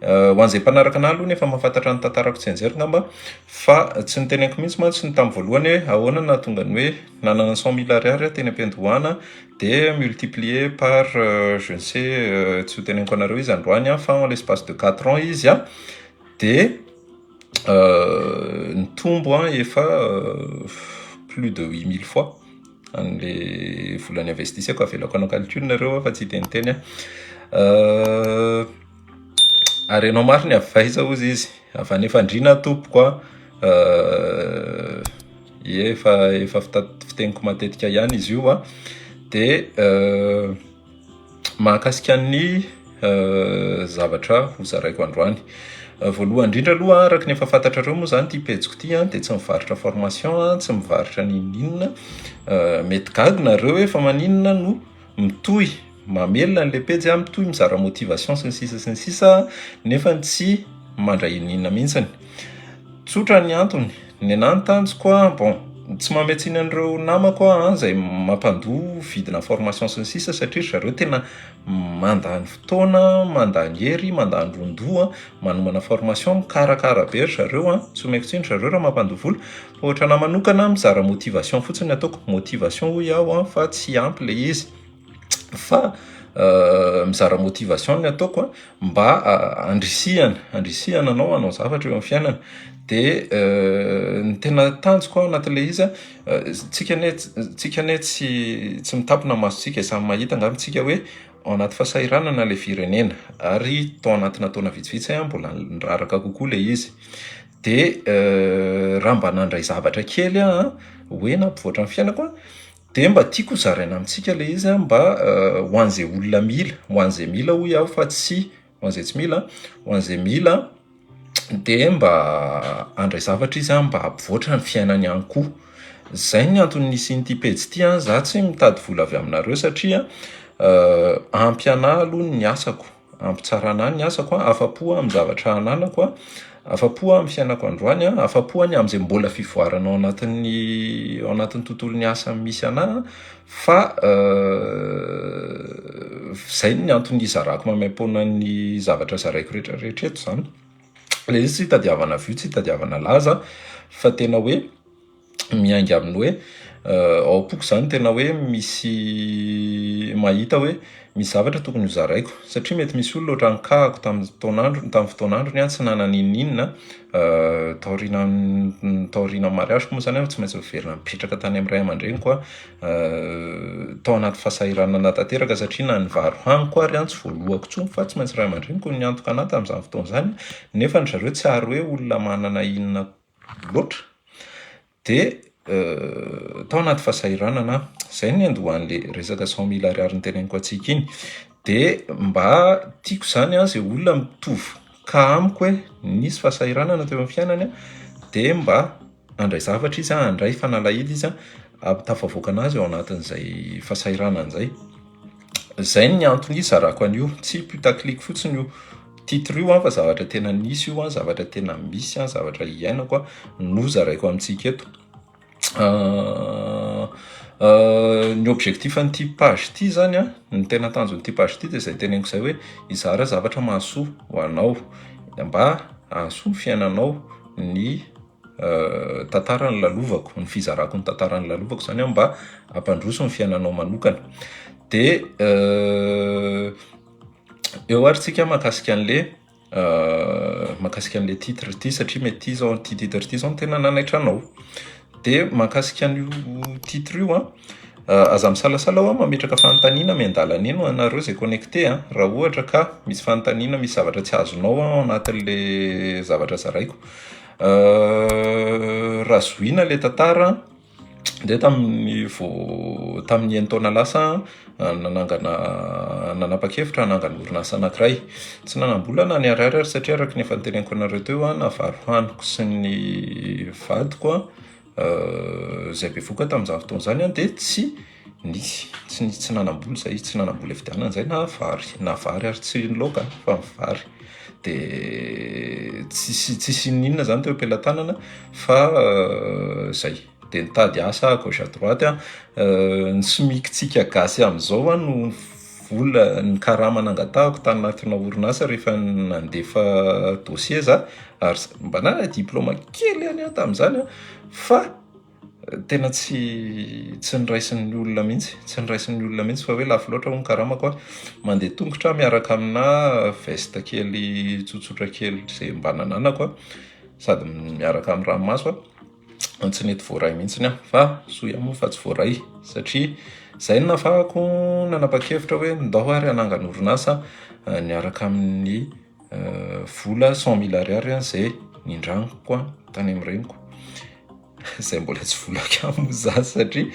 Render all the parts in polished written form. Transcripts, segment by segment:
ho an'izay mpanaraka anahy aloha nefa mahafantatra ny tantarako tsy anjery ngamba fa tsy niteneniko mihitsy mantsy ny tamin'ny voalohany hoe ahoana nahatonga ny hoe nanana 100 000 ariary teny am-piandohana dia multiplié par je ne sais tsy ho teneniko anareo izy androany fa en l'espace de 4 ans izy dia ny tombo efa plus de 8000 fois an'le volany investiseko avelako anao calcul nareo fa tsy teniteny ary anao mariny avaiza ozy izy avy any efandrina tompoko efa fiteniko matetika ihany izy io dia mahakasika ny zavatra ho zaraiko androany. Voalohany indrindra aloha araka ny efa fantatrareo moa zany ty pejiko ty dia tsy mivarotra formation tsy mivarotra ninina mety gaga nareo hoe fa maninona no mitohy mamelona n'le pejy mitohy mizara motivation sy ny sisa nefa tsy mandray inina mihitsiny. Tsotra ny antony ny anahy tanjoko bon tsy mametsiny an'ireo namako zay mampandoa vidina formation sy ny sisa satria zareo tena mandany fotoana, mandany hery, mandany rondoa manomana formation mikarakara be zareo tsy omeko tsiny zareo raha mampandoa vola. Ohatra na manokana mizara motivation fotsiny ataoko motivation hoy aho fa tsy ampy le izy fa mizara motivation ny ataoko mba andrisihana anao zavatra eo amin'ny fiainana dia ny tena tanjoko anatin'le izy tsika ne tsy mitapona masontsika samy mahita angamba tsika hoe ao anaty fahasahiranana le firenena ary tao anatina taona vitsivitsy mbola niraraka kokoa le izy dia raha mba nandray zavatra kely hoe nampivoatra ny fiainako dia mba tiako zaraina amintsika le izy mba ho an'izay olona mila ho an'izay mila hoy aho fa tsy ho an'izay tsy mila ho an'izay mila dia mba andray zavatra izy mba hampivoatra ny fiainany ihany koa. Zay ny antony nisian'ity pejy ty za tsy mitady vola avy aminareo satria ampy anahy aloha ny asako ampy tsara anahy ny asako afapo amin'ny zavatra ananako afapo amin'ny fiainako androany afapo amin'izay mbola fivoarana ao anatin'ny tontolo ny asa misy anahy fa zay ny antony izarako mamaimpona ny zavatra zaraiko rehetrarehetra eto zany. Le izy tsy tadiavana vy tsy tadiavana laza fa tena hoe miainga amin'ny hoe ao am-poko zany tena hoe misy mahita hoe misy zavatra tokony ho zaraiko satria mety misy olona ohatran'ny kahako tamin'ny fotoanandrony tsy nanana inona taorina mariaziko moa zany tsy maintsy miverina mipetraka tany amin'ny ray aman-dreniko tao anaty fahasahiranana tanteraka satria na ny varo haniko ary tsy voalohako tsony fa tsy maintsy ray aman-dreniko ny antoka anahy tamin'izany fotoana zany nefa ny zareo tsy ary hoe olona manana inona loatra dia tao anaty fahasahiranana zay ny andohan'le resaka 100 000 ariary nyteneniko atsika iny dia mba tiako zany zay olona mitovy ka amiko hoe nisy fahasahiranana teo amin'ny fiainany dia mba andray zavatra izy andray fanalahidy izy tafavoaka anazy ao anatin'izay fahasahiranana zay. Zay ny antony izy zarako an'io tsy putaclic fotsiny io titre io fa zavatra tena nisy io zavatra tena misy zavatra iainako no zaraiko amintsika eto. Ny objectif an'ity page ty zany ny tena tanjon'ity page ty dia zay teneniko zay hoe izara zavatra mahasoa ho anao mba hahasoa ny fiainanao ny tantarany lalovako ny fizarako ny tantarany lalovako zany mba hampandroso ny fiainanao manokana dia eo ary tsika mahakasika an'le titre ty satria mety zao ty titre ty zao tena nanaitra anao dia mahakasika an'io titre io aza misalasala ho mametraka fanontaniana miandalana eno anareo zay connecté raha ohatra ka misy fanontaniana misy zavatra tsy azonao ao anatin'le zavatra zaraiko. Raha zoina le tantara dia tamin'ny entaona lasa nanapa-kevitra hanangana orinasa anankiray tsy nanambola na ny ariary ary satria araka ny efa niteneniko anareo teo navaro haniko sy ny vadiko zay bevoaka tamin'izany fotoana zany dia tsy nanambola zay tsy nanambola efidianana zay na vary ary tsy laoka fa vary dia tsisy ninona zany teo am-pelantanana fa zay dia nitady asa gauche à droite ny smikitsika gasy amin'izao no vola ny karama nangatahako tany anatina orinasa rehefa nandefa dossier za, ary mba nana diplôma kely ihany tamin'izany fa tena tsy niraisin'ny olona mihitsy fa hoe lafo loatra ho ny karamako mandeha tongotra miaraka amina veste kely tsotsotra kely zay mba nananako sady miaraka amin'ny ranomaso tsy nety voaray mihitsy fa soa moa fa tsy voaray satria zay no nafahako nanapa-kevitra hoe ndao ary hanangana orinasa niaraka amin'ny vola 100 000 ariary zay nindraniko tany amin'ny reniko. Zay mbola tsy volako moa za satria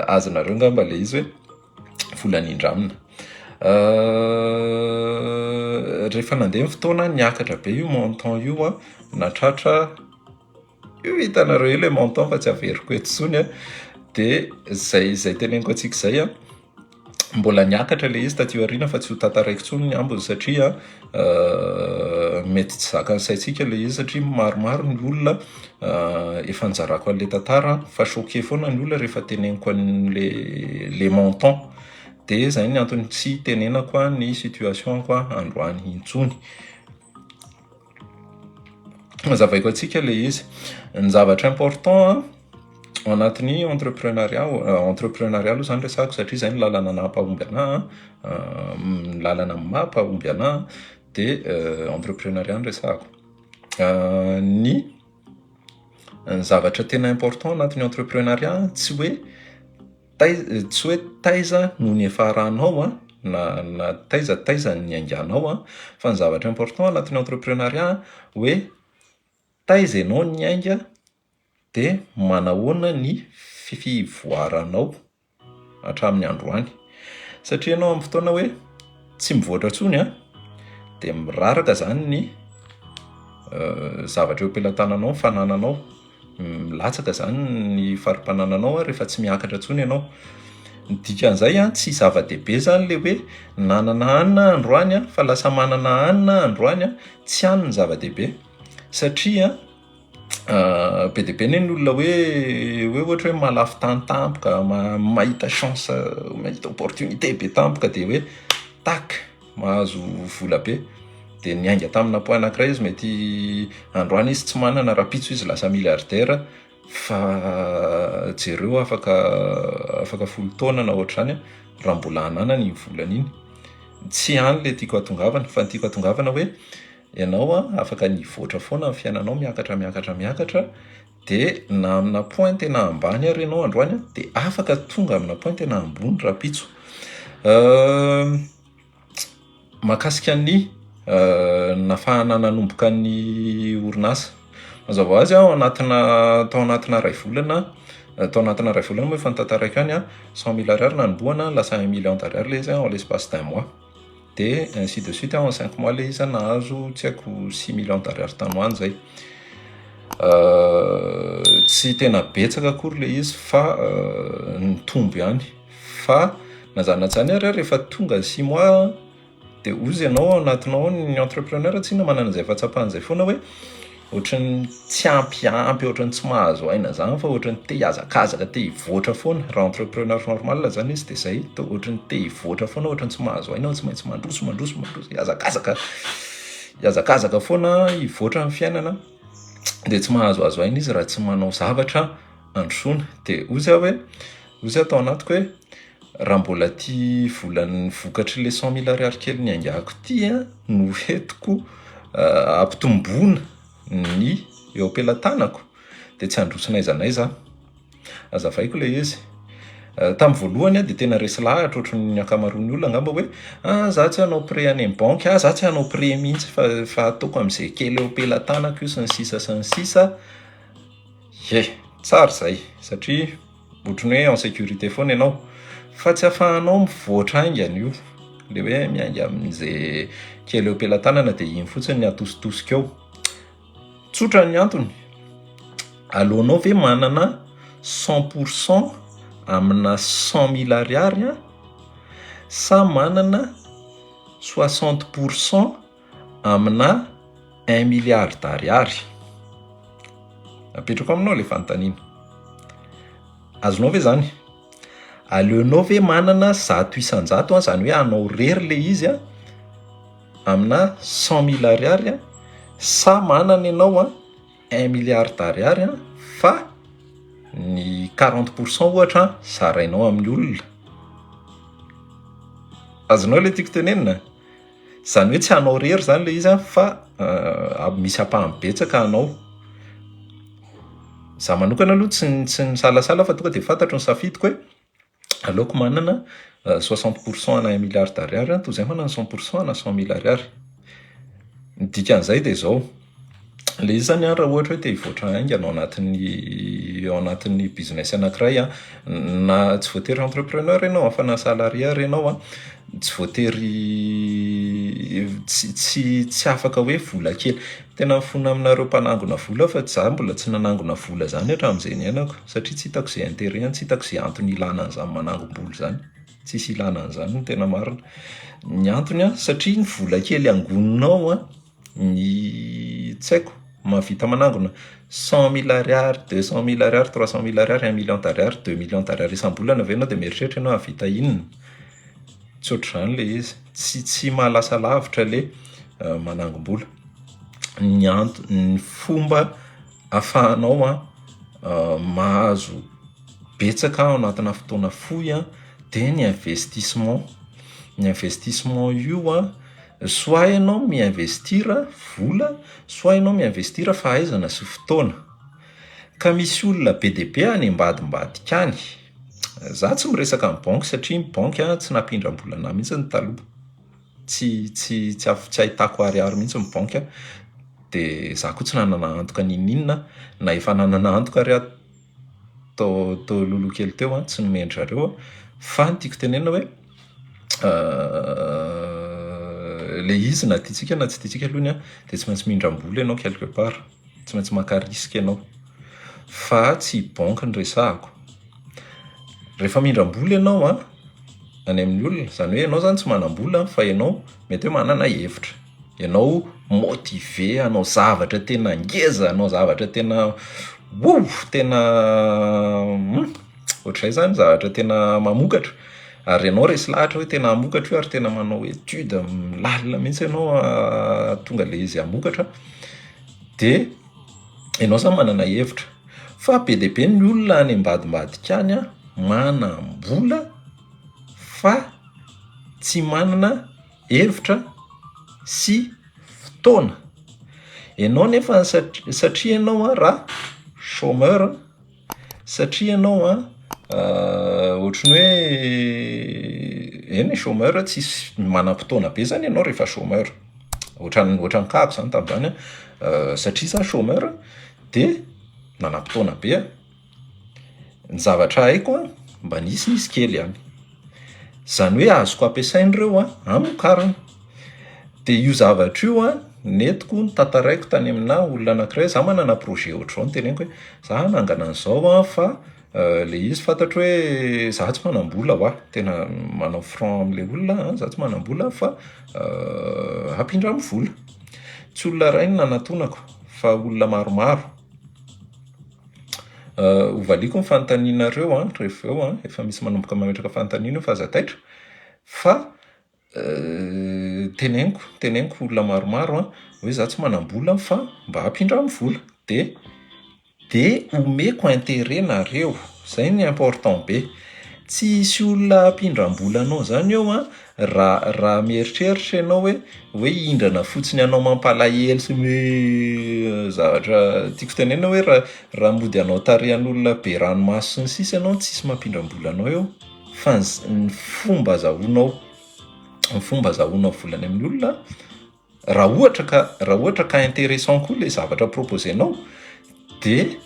azonareo ngamba le izy hoe vola nindramina. Rehefa nandeha ny fotoana niakatra be io montant io natratra io hitanareo io le montant fa tsy averiko eto tsony de zay teneniko atsika zay mbola niakatra le izy taty aoriana fa tsy ho tataraiko tsony ny ambony satria mety tsy zakan'ny saitsika le izy satria maromaro ny olona efa nizarako an'le tantara fa choqué foana ny olona rehefa teneniko le montant de zay ny antony tsy tenenako ny situation androany intsony. Mazavaiko atsika le izy ny zavatra important ao anatin'ny entrepreneuriat zany resako satria zay ny lalana nampahomby anahy ny lalana mampahomby anahy de entrepreneuriat ny resako. Ny zavatra tena important anatin'ny entrepreneuriat tsy hoe taiza no ny efaranao na taiza ny ainganao fa ny zavatra important anatin'ny entrepreneuriat hoe taiza ianao ny ainga de manahoana ny fivoaranao hatramin'ny androany satria ianao amin'ny fotoana hoe tsy mivoatra tsony de miraraka zany ny zavatra eo ampelantananao fanananao, milatsaka zany ny farim-panananao rehefa tsy miakatra tsony ianao. Ny dikan'izay tsy zava-dehibe zany le hoe nanana hanina androany fa lasa manana hanina androany tsy hany ny zava-dehibe satria be dia be ny olona hoe ohatra hoe malafy tany tampoka mahita chance mahita opportunité be tampoka de hoe tak mahazo vola be de niainga tamina point anankiray izy mety androany izy tsy manana rapitso izy lasa milliardaire fa jereo afaka folo taona na ohatrany raha mbola hananany iny volany iny. Tsy hany le tiako hatongavana fa ny tiako hatongavana hoe ianao afaka nivoatra foana amin'ny fiainanao miakatra de na amina point tena ambany ary ianao androany de afaka tonga amina point tena ambony rapitso. Mahakasika ny nafahana nanomboka ny orinasa mazava ho azy tao anatina ray volana moa efa nitantarako any 100 000 ariary nanomboana lasa 1 million d'ariary le izy en l'espace d'un mois de ainsi de suite en 5 mois le izy nahazo tsy haiko 6 millions d'ariary tanoany zay. Tsy tena betsaka akory le izy fa nitombo ihany fa nazanatsany ary rehefa tonga 6 mois de ozy ianao anatinao ny entrepreneur tsy manana an'izay fatsapan'izay foana hoe ohatrany tsy ampy ohatrany tsy mahazo aina zany fa ohatrany te hiazakazaka te hivoatra foana raha entrepreneur normal zany izy de zay ohatrany te hivoatra foana ohatrany tsy mahazo aina tsy maintsy mandroso hiazakazaka foana hivoatra amin'ny fiainana de tsy mahazo aina izy raha tsy manao zavatra androsoana de ozy atao anatiko hoe raha mbola ty volany vokatry le 100 000 ariary kely ny aingako ty no hetiko ampitombona ny eo ampelantanako de tsy androsona aiza azavaiko le izy. Tamin'ny voalohany de tena resy lahatra ohatrany ny ankamaroan'ny olona angamba hoe za tsy hanao prêt any amin'ny banque za tsy hanao prêt mihitsy fa ataoko amin'izay kely eo ampelantanako io sy ny sisa tsara zay satria ohatrany hoe en sécurité foana ianao fa tsy afahanao mivoatra aingana io le hoe miainga amin'izay kely eo ampelantanana de iny fotsiny ny atositosika eo. Tsotra ny antony alohanao ve manana 100% amina 100 000 ariary sa manana 60% amina 1 milliard d'ariary. Apetrako aminao le fanontaniana. Azonao ve zany? aleonao ve manana 100 zany hoe anao rery le izy amina 100 000 ariary sa manana ianao 1 milliard d'ariary fa ny 40% ohatra zarainao amin'ny olona. Azonao le tiako tenenina? Zany hoe tsy anao rery zany le izy fa misy apahany betsaka anao. Za manokana aloha tsy nisalasala fa tonga de fantatro ny safidiko hoe aleoko manana 60% na 1 milliard d'ariary toy izay manana 100% na 100 000 ariary. Ny dikan'izay de zao. Le izy zany raha ohatra hoe te hivoatra haingana ao anatin'ny business anankiray na tsy voatery entrepreneur ianao fa na salarié ianao tsy voatery tsy afaka hoe vola kely. Tena mifona aminareo mpanangona vola fa za mbola tsy nanangona vola zany hatramin'izay niainako satria tsy hitako izay intérêt, tsy hitako izay antony ilana an'izany manangom-bola zany. Tsisy ilana an'izany no tena marina. Ny antony satria ny vola kely angoninao ny tsy haiko mahavita manangona 100 000 ariary, 200 000 ariary, 300 000 ariary, 1 million d'ariary, 2 millions d'ariary isam-bolana ve ianao de mieritreritra ianao havita inona? Tsy ohatr'izany le izy. Tsy mahalasa lavitra le manangom-bola. Ny fomba ahafahanao mahazo betsaka ao anatina fotoana fohy de ny investissement. Ny investissement io soit ianao miinvestira vola, soit ianao miinvestira fahaizana sy fotoana. Ka misy olona be dia be any ambadimbadika any. Za tsy miresaka amin'ny banky satria ny banky tsy nampindram-bola anahy mihitsy ny taloha. Tsy ahitako ariary mihitsy ny banky de za koa tsy nanana antoka ninina na efa nanana antoka ary tao lolo kely teo tsy nomendrareo fa ny tiako tenenina hoe le izy na tiatsika na tsy tiatsika aloha de tsy maintsy mindram-bola ianao quelque part, tsy maintsy maka risque ianao fa tsy banky ny resahako. Rehefa mindram-bola ianao any amin'ny olona, zany hoe ianao zany tsy manam-bola fa ianao mety hoe manana hevitra, ianao motivé hanao zavatra tena ngeza, hanao zavatra tena tena ohatr'izay zany, zavatra tena mamokatra. Ary ianao resy lahatra hoe tena hamokatra io ary tena manao étude milalina mihitsy ianao tonga le izy hamokatra de ianao zany manana hevitra. Fa be dia be ny olona any ambadimbadika any manam-bola fa tsy manana hevitra sy fotoana. Ianao nefa satria ianao raha chômeur, satria ianao ohatrany hoe eny chômeur tsy manam-potoana be zany ianao rehefa chômeur. Ohatran'ny kako zany tamin'izany satria za chômeur de nanam-potoana be. Ny zavatra haiko mba nisy kely ihany. Zany hoe azoko ampiasain'ireo hamokarana. De io zavatra io netiko notantaraiko tany amina olona anankiray. Za manana projet ohatr'izao ny teneniko hoe za nangana an'izao fa le izy fantatro hoe za tsy manam-bola tena manao franc am'le olona, za tsy manam-bola fa hampindra vola. Tsy olona ray no nanantonako fa olona maromaro. Hovaliako ny fanontanianareo rehefa eo efa misy manomboka mametraka fanontaniana fa aza taitra fa teneniko olona maromaro hoe za tsy manam-bola fa mba hampindra vola de omeko intérêt nareo. Zay ny important be. Tsy isy olona hampindram-bola anao zany eo raha mieritreritra ianao hoe hindrana fotsiny anao mampalahelo sy hoe zavatra tiako tenena hoe raha mody anao tarehan'olona be ranomaso sy ny sisa ianao tsisy mampindram-bola anao eo fa ny fomba azahoanao volany amin'ny olona raha ohatra ka intéressant koa le zavatra proposenao de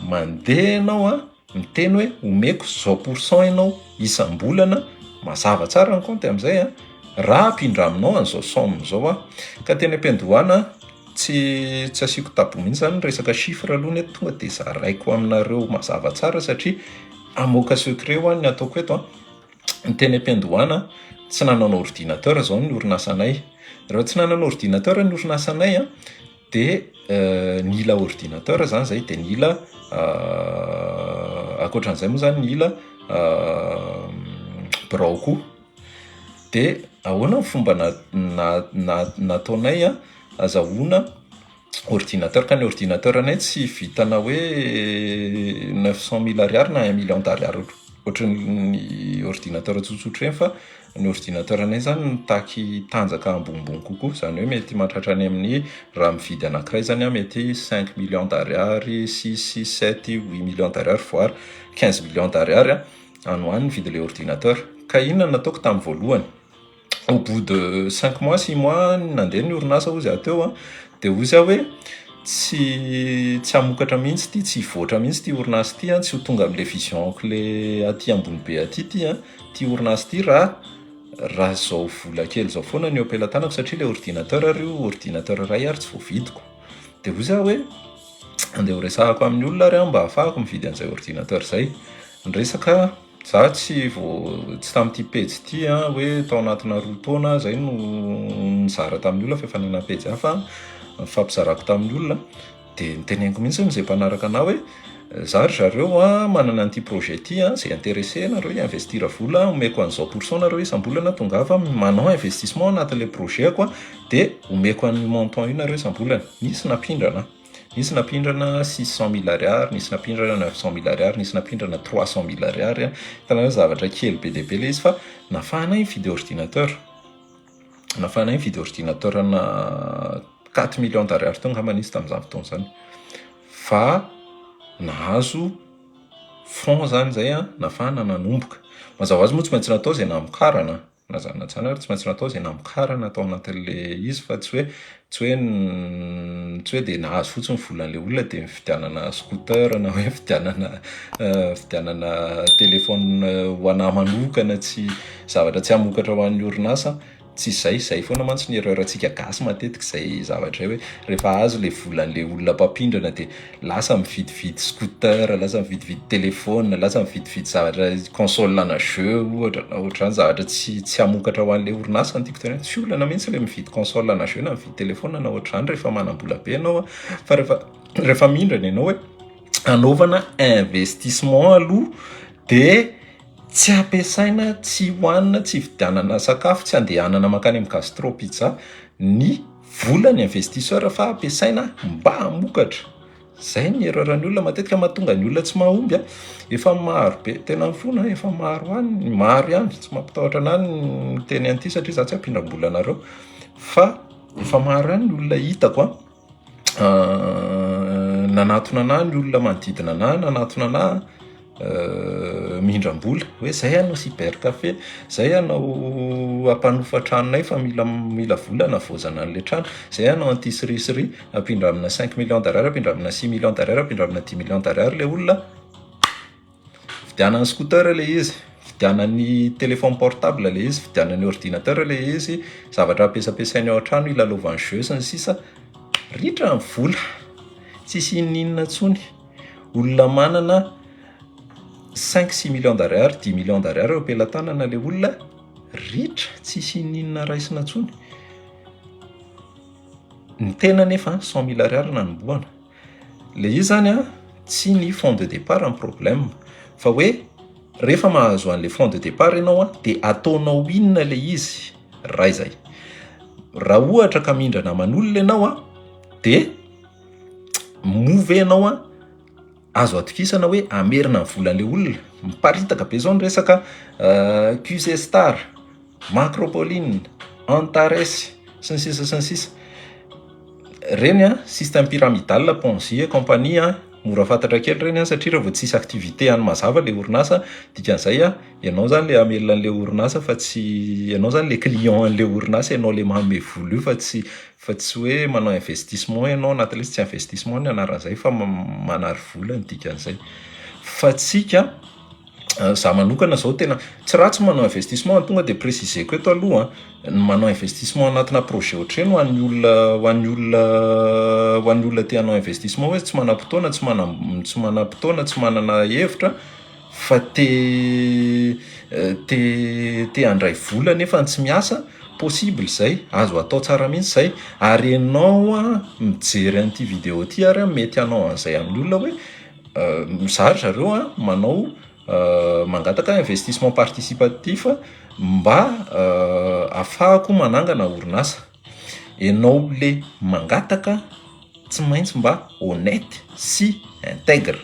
mandeha ianao miteny hoe omeko zao pourcent ianao isam-bolana, mazava tsara ny compte amin'izay raha hampindraminao an'izao somme zao ka teny am-piandohana tsy asiako tabo mihitsy zany resaka chiffre aloha eto tonga de zaraiko aminareo mazava tsara satria amoaka secret ny ataoko eto ny teny am-piandohana tsy nanana ordinateur zao ny orinasanay. Raha tsy nanana ordinateur ny orinasanay de nila ordinateur zany zay de nila akoatran'izay moa zany nila braoko. De ahoana ny fomba nataonay azahoana ordinateur, ka ny ordinateur anay tsy vitana hoe 900 000 ariary na 1 million d'ariary ohatran'ny ordinateur tsotsotra eny, fa ny ordinateur anay zany nitaky tanjaka ambonimbony kokoa, zany hoe mety mahatratra any amin'ny raha mividy anankiray zany mety 5 millions d'ariary, 6, 7, 8 millions d'ariary, voire 15 millions d'ariary any ho any vidy le ordinateur. Ka inona nataoko tamin'ny voalohany? Au bout de 5 mois, 6 mois, nandeha ny orinasa ozy ateo de ozy hoe tsy amokatra mihitsy ty, tsy voatra mihitsy ty orinasa ty, tsy ho tonga am'le vision-ko le aty ambony be aty ty orinasa ty raha zao vola kely zao foana ny ampelatanako, satria le ordinateur ray ary tsy voavidiko. De ozy hoe andeha horesahako amin'ny olona ary mba ahafahako mividy an'izay ordinateur zay. Nresaka za tsy tamin'ity pejy ty hoe tao anatina 2 taona zay no nizara tamin'ny olona fa efa nana-pejy hafa fampizarako tamin'ny olona. De niteneniko mihitsy zay mpanaraka anah hoe za ry zareo manana an'ity projet ty, zay intéressé nareo investir vola, omeko an'izao pourcent nareo isam-bolana tongafa manao investissement anatin'le projet-ko de omeko an'y montant io nareo isam-bolana. Nisy napindrana 600 000 ariary, nisy napindrana 900 000 ariary, nisy napindrana 300 000 ariary. Hitanareo zavatra kely be dia be le izy, fa nafahanay mividy ordinateur. Nafahanay mividy ordinateur na 4 millions d'ariary teo ngamba nisy tamin'izany fotoana zany. Fa nahazo fond zany zay nafahana nanomboka. Mazava ho azy moa tsy maintsy natao zay namokarana. Nazana tsara tsy maintsy natao zay namokarana atao anatin'le izy, fa tsy hoe de nahazo fotsiny volan'le olona de fidianana scooter na hoe fidianana téléphone ho anahy manokana, tsy zavatra tsy amokatra ho an'ny orinasa. Tsy zay foana mantsy ny erreurantsika gasy matetika zay zavatra hoe rehefa azo le volan'le olona mpampindrana de lasa mividividy scooter, lasa mividividy téléphone, lasa mividividy zavatra console ana jeu ohatrany zavatra tsy amokatra ho an'le orinasa. Ny tiako tena tsy olana mihitsy le mividy console ana jeu na mividy téléphone na ohatrany rehefa manam-bola be anao, fa rehefa mindrana ianao hoe anaovana investissement aloha de tsy ampiasaina, tsy hoanina, tsy vidianana sakafo, tsy andehanana makany amin'ny gastro pizza ny volan'ny investisseur, fa ampiasaina mba hamokatra. Zay ny erreuran'ny olona matetika mahatonga ny olona tsy mahomby. Efa maro be tena mifona, efa maro ihany tsy mampitahotra anahy ny teny an'ity satria za tsy hampindram-bola anareo, fa efa maro ihany ny olona hitako nanatona anahy ny olona manodidina anahy, nanatona anahy mihindram-bola hoe zay anao cybercafé, zay anao ampanofa tranonay fa mila vola navozana an'le trano, zay anao antisserie apindra amina 5 millions d'ariary, apindra amina 6 millions d'ariary, apindra amina 10 millions d'ariary le olona. Vidianany scooter le izy, vidianany téléphone portable le izy, vidianany ordinateur le izy, zavatra ampiasapiasainy ao an-trano ilalovany jeu sy ny sisa. Ritra ny vola, tsisy ininona tsony. Olona manana 5-6 millions d'ariary, 10 millions d'ariary ampelantanana le olona, ritra, tsisy ininona raisina tsony. Ny tena nefa 100 000 ariary nanomboana. Le izy zany tsy ny fond de départ ny problème, fa hoe rehefa mahazo an'le fond de départ ianao de ataonao inona le izy ray zay. Raha ohatra ka mindrana manolona ianao de movenao azo atokisana hoe amerina ny volan'le olona. Miparitaka be zao ny resaka QC Star, Macropoline, Antares sy ny sisa. Reny système pyramidal, Ponzi et compagnie mora fantatra kely reny satria raha vao tsisy activité any mazava le orinasa, dikan'izay ianao zany le amelona an'le orinasa fa tsy ianao zany le client an'le orinasa, ianao le manome vola io fa tsy hoe manao investissement ianao anatin'le tsy investissement ny anaran'izay fa manary vola ny dikan'izay. Fa tsika za manokana zao tena tsy ratsy manao investissement, tonga de préciseko eto aloha manao investissement anatina projet ohatrany ho an'ny olona te hanao investissement hoe tsy manam-potoana, tsy manana hevitra fa te handray vola nefa tsy miasa, possible zay, azo atao tsara mihitsy zay. Ary ianao mijery an'ity vidéo ty ary mety hanao an'izay amin'ny olona hoe zary zareo manao mangataka investissement participatif mba afahako manangana orinasa. Ianao le mangataka tsy maintsy mba honnête sy intègre,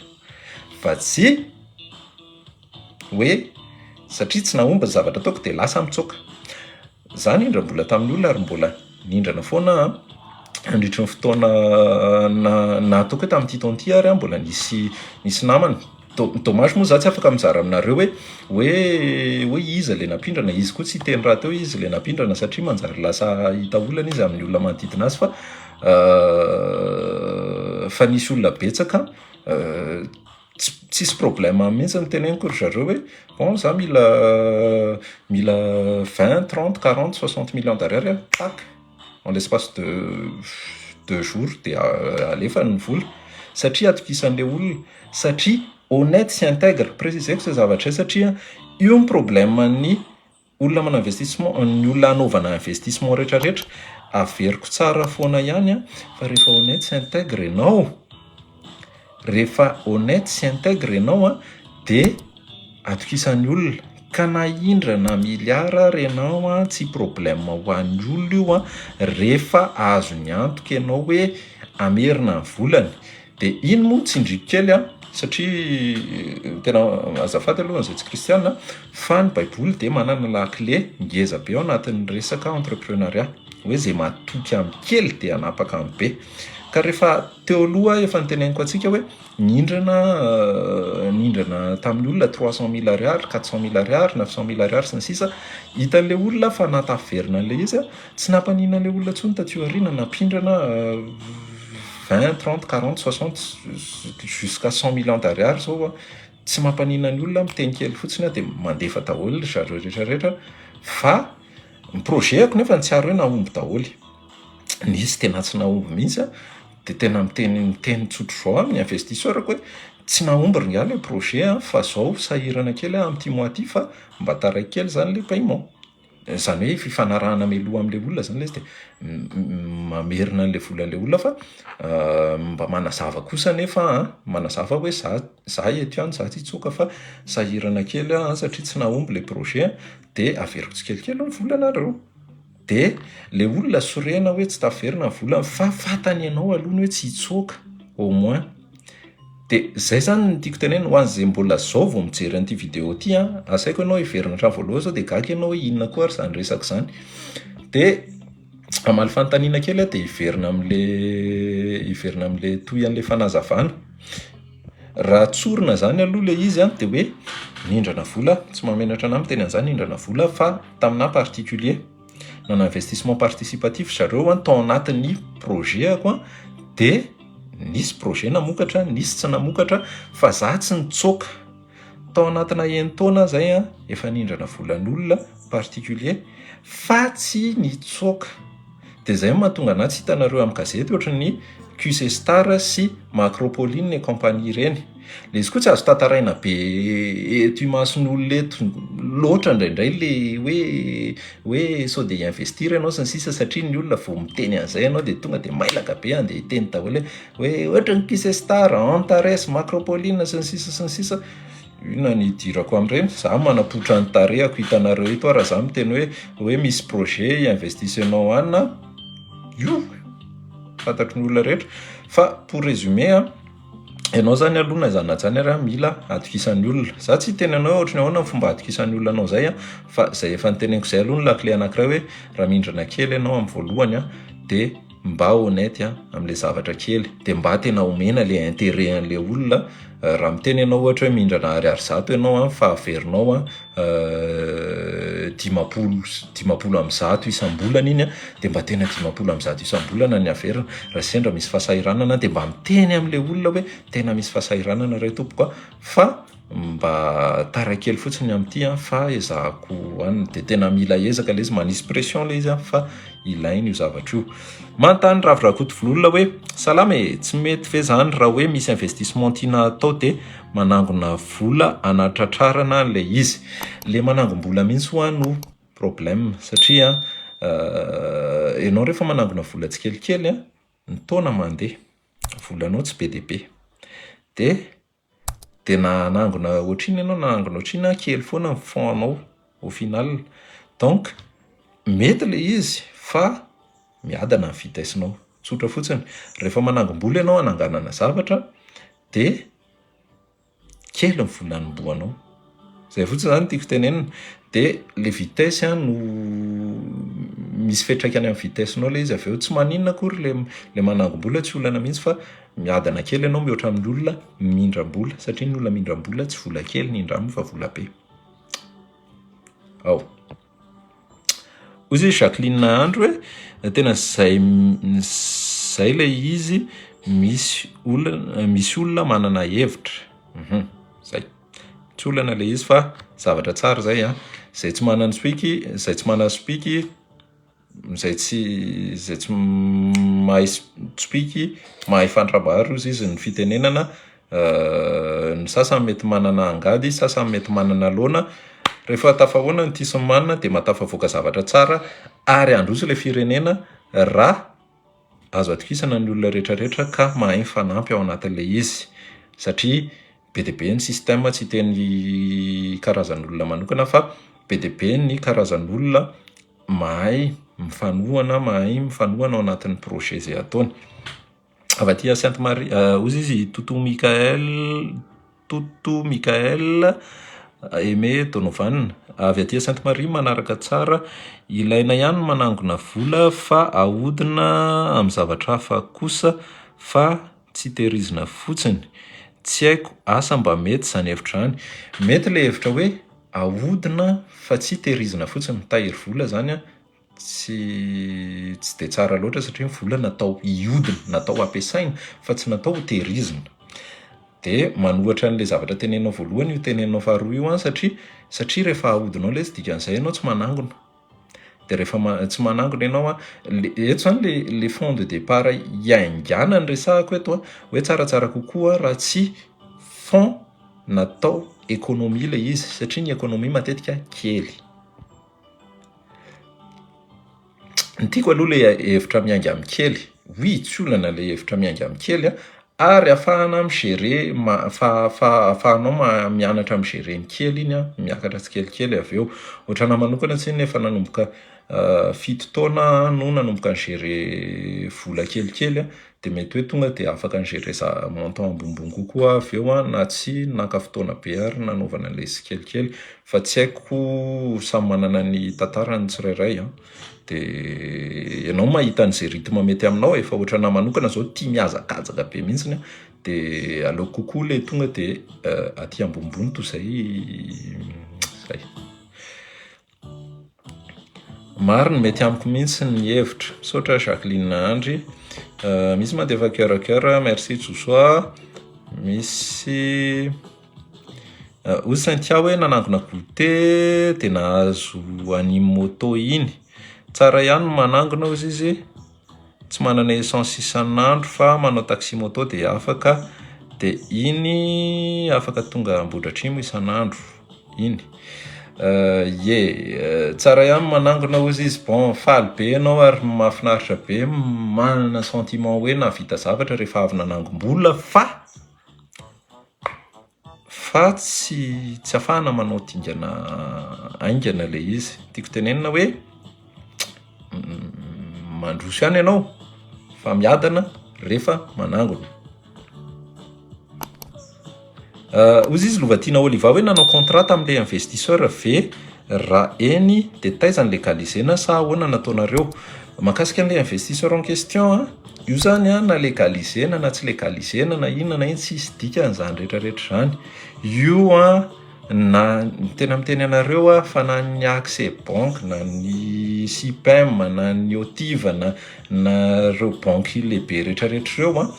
fa tsy hoe satria tsy nahomba zavatra ataoko de lasa mitsoaka. Zany indra mbola tamin'ny olona ary mbola nindrana foana andritry ny fotoana na ataoko hoe tamin'ity taonty ary mbola nisy namany Tomasy moa za tsy afaka mizara aminareo hoe iza le napindrana, izy koa tsy teny raha teo izy le napindrana satria manjary lasa hita olana izy amin'ny olona manodidina azy, fa nisy olona betsaka tsisy problème mihitsy niteneniko ry zareo hoe bon za mila 20, 30, 40, 60 millions d'ariary tac en l'espace de 2 jours de alefa ny vola satria atokisan'le olona, satria honnête sy intègre préciseko zay zavatra satria io ny problème ny olona mana investissement, ny olona anaovana investissement rehetrarehetra averiko tsara foana ihany fa rehefa honnête sy intègre ianao de atokisan'ny olona ka na indra na miliara renao tsy problème ho an'ny olona io rehefa azo ny antoka ianao hoe amerina ny volany. De iny moa tsindriko kely satria tena azafady aloha izay tsy kristiana fa ny baiboly de manana lakile ngeza be ao anatin'ny resaka entrepreneuriat hoe zay matoky amin'ny kely de anapaka amin'ny be. Ka rehefa teo aloha efa niteneniko antsika hoe nindrana tamin'ny olona 300 000 ariary, 400 000 ariary, 900 000 ariary sy ny sisa, hitan'le olona fa nataverina an'le izy tsy nampanina an'le olona tsony taty aoriana napindrana 20, 30, 40, 60 jusqu'à 100 millions d'ariary zao tsy mampanina ny olona miteny kely fotsiny de mandefa daholo zareo rehetrarehetra, fa ny projetako nefa tsy ary hoe nahomby daholo. Nisy tena tsy nahomby mihitsy de tena miteny tsotro zao amin'ny investisseur-ko hoe tsy nahomby ringaly le projet fa zao sahirana kely amin'ity mois ty fa mba taraiky kely zany le paiement. Zany hoe fifanarahana mialoha amin'le olona zany le izy de mamerina an'le volan'le olona fa mba manazava kosa nefa manazava hoe za eto ihany za tsy hitsoka fa sahirana kely satria tsy nahomby le projet de averiko tsikelikely ny volanareo. De le olona sorena hoe tsy taverina ny volany fa fatany ianao alohany hoe tsy hitsoaka au moins. De zay zany ny tiako tenena ho an'izay mbola zao vao mijery an'ity vidéo ty asaiko ianao hiverina hatramin'ny voalohany zao de gaga ianao hoe inona koa ary zany resaka zany. De amaly fanontaniana kely de hiverina amin'le toy an'le fanazavana. Raha tsorina zany aloha le izy de hoe nindrana vola, tsy mamenatra anahy miteny an'izany nindrana vola fa tamina particulier nana investissement participatif zareo tao anatin'ny projetako de nisy projet namokatra, nisy tsy namokatra fa za tsy nitsoaka tao anatina taona zay efa nindrana volan'olona particulier fa tsy nitsoaka. De zay mahatonga anahy tsy hitanareo amin'ny gazety ohatran'ny QC Star sy Macropoline et compagnie reny. Le izy koa tsy azo tantaraina be eto imason'olona eto loatra indraindray le hoe sao de investir ianao sy ny sisa satria ny olona vao miteny an'izay ianao de tonga de mailaka be de hiteny daholo hoe ohatra ny QC Star, Antares, Macropoline sy ny sisa ina ny idirako amin'ireny. Za manapotra ny tarehako hitanareo eto raha za miteny hoe misy projet investissement anina io fantatry ny olona rehetra. Fa pour résumer ianao zany aloha na zanajany ary mila atokisan'ny olona. Za tsy teny anao ohatran'ny ahoana fomba atokisan'ny olona anao zay fa zay efa niteneniko zay aloha ny lakile anankiray hoe raha mindrana kely ianao amin'ny voalohany de mba honnête amin'le zavatra kely de mba tena omena le intérêt an'le olona. Raha miteny ianao ohatra hoe mindrana ariary zato ianao fa averinao 10 amby zato isam-bolana iny de mba tena 10 amby zato isam-bolana ny averina. Raha sendra misy fahasahiranana de mba miteny amin'le olona hoe tena misy fahasahiranana ray tompoko fa mba tarakely fotsiny amin'ity fa ezahako anina de tena mila ezaka le izy manisy pression le izy fa ilainy io zavatra io. Manontany Ravirakoto Vololona hoe salama tsy mety ve zany raha hoe misy investissement tiana atao de manangona vola anatratrarana le izy. Le manangom-bola mihitsy ho no problème satria ianao rehefa manangona vola tsikelikely ny taona mandeha volanao tsy be de be de de na anangona ohatriny ianao na anangona ohatriny kely foana ny fonanao au final. Donc mety le izy fa miadana ny vitesse-nao. Tsotra fotsiny, rehefa manangom-bola ianao ananganana zavatra de kely ny vola anomboanao. Zay fotsiny zany tiako tenenina. De le vitesse no misy fetraikany amin'ny vitesse-nao le izy, avy eo tsy maninona akory le manangom-bola tsy olana mihitsy fa miadana kely ianao mihoatra amin'ny olona mindram-bola, satria ny olona mindram-bola tsy vola kely ny indramy fa vola be. Ao. Ozy Jacqueline Andro hoe tena zay le izy misy olona manana hevitra. Zay. Tsy olana le izy fa zavatra tsara zay a. Zay tsy manana spiky, zay tsy manana spiky, zay tsy mahay spiky, mahay fantrabahary izy ny fitenenana. Ny sasany mety manana angady, sasany mety manana lona. Rehefa tafahoana ny tisy manana de matafavoaka zavatra tsara ary androso le firenena raha azo atokisana ny olona rehetrarehetra ka mahay fanampy ao anatin'le izy. Satria be dia be ny système, tsy teny karazan'olona manokana fa be dia be ny karazan'olona mahay mifanohana ao anatin'ny projet zay ataony. Avy aty Sainte Marie, ozy izy Toto Mikael Aimé Donovan. Avy aty Sainte Marie manaraka tsara, ilaina ihany manangona vola fa ahodina amin'ny zavatra hafa kosa fa tsy tehirizina fotsiny. Tsy haiko asa mba mety zany hevitra zany. Mety le hevitra hoe ahodina fa tsy tehirizina fotsiny. Mitahiry vola zany a tsy de tsara loatra satria ny vola natao hihodina, natao ampiasaina fa tsy natao ho tehirizina. De manohatra an'le zavatra tenenao voalohany io tenenao faharoa io an, satria rehefa ahodinao le izy dikan'izay ianao tsy manangona. De rehefa tsy manangona ianao eto zany le fond de départ iaingana ny resahako eto hoe tsaratsara kokoa raha tsy fond natao économie le izy, satria ny économie matetika kely. Ny tiako aloha le hevitra miainga amin'ny kely. Oui, tsy olana le hevitra miainga amin'ny kely ary afahana migérer, afahanao mianatra migérer ny kely iny miakatra tsikelikely avy eo. Ohatrana manokana tsy nefa nanomboka 7 taona no nanomboka migérer vola kelikely de mety hoe tonga de afaka migérer za montant ambonimbony kokoa avy eo na tsy naka fotoana be ary nanaovana an'le izy kelikely, fa tsy haiko samy manana ny tantarany tsirairay de ianao mahita an'izay rythme mety aminao fa ohatrana manokana zao tia miazakazaka be mihitsiny de aleoko kokoa le tonga de aty ambonimbony toy zay. Mariny mety amiko mihitsy ny hevitra. Misaotra Jacqueline Andry. Misy mandefa cœur, merci Joshua. Misy ozy Saintia hoe nanangona goûter de nahazo an'iny moto iny. Tsara ihany manangona ozy izy, tsy manana essence isan'andro fa manao taxi moto de afaka, de iny afaka tonga Ambohidratrimo isan'andro iny. Tsara ihany manangona ozy izy. Bon, faly be ianao ary mahafinaritra be, manana sentiment hoe navita zavatra rehefa avy nanangom-bola fa tsy afahana manao aingana le izy. Tiako tenenina hoe mandroso ihany ianao fa miadana rehefa manangona. Ozy izy Lovatina Oliva hoe nanao contrat amin'le investisseur ve raha eny de taizany legalisena sa ahoana nataonareo? Mahakasika an'le investisseur en question io zany na legalisena na tsy legalisena na inona na iny tsy hisy dikan'izany rehetrarehetra zany. Io na tena miteny anareo fa na ny accès banque na ny SIPEM na ny OTIV na reo banky lehibe rehetrarehetra reo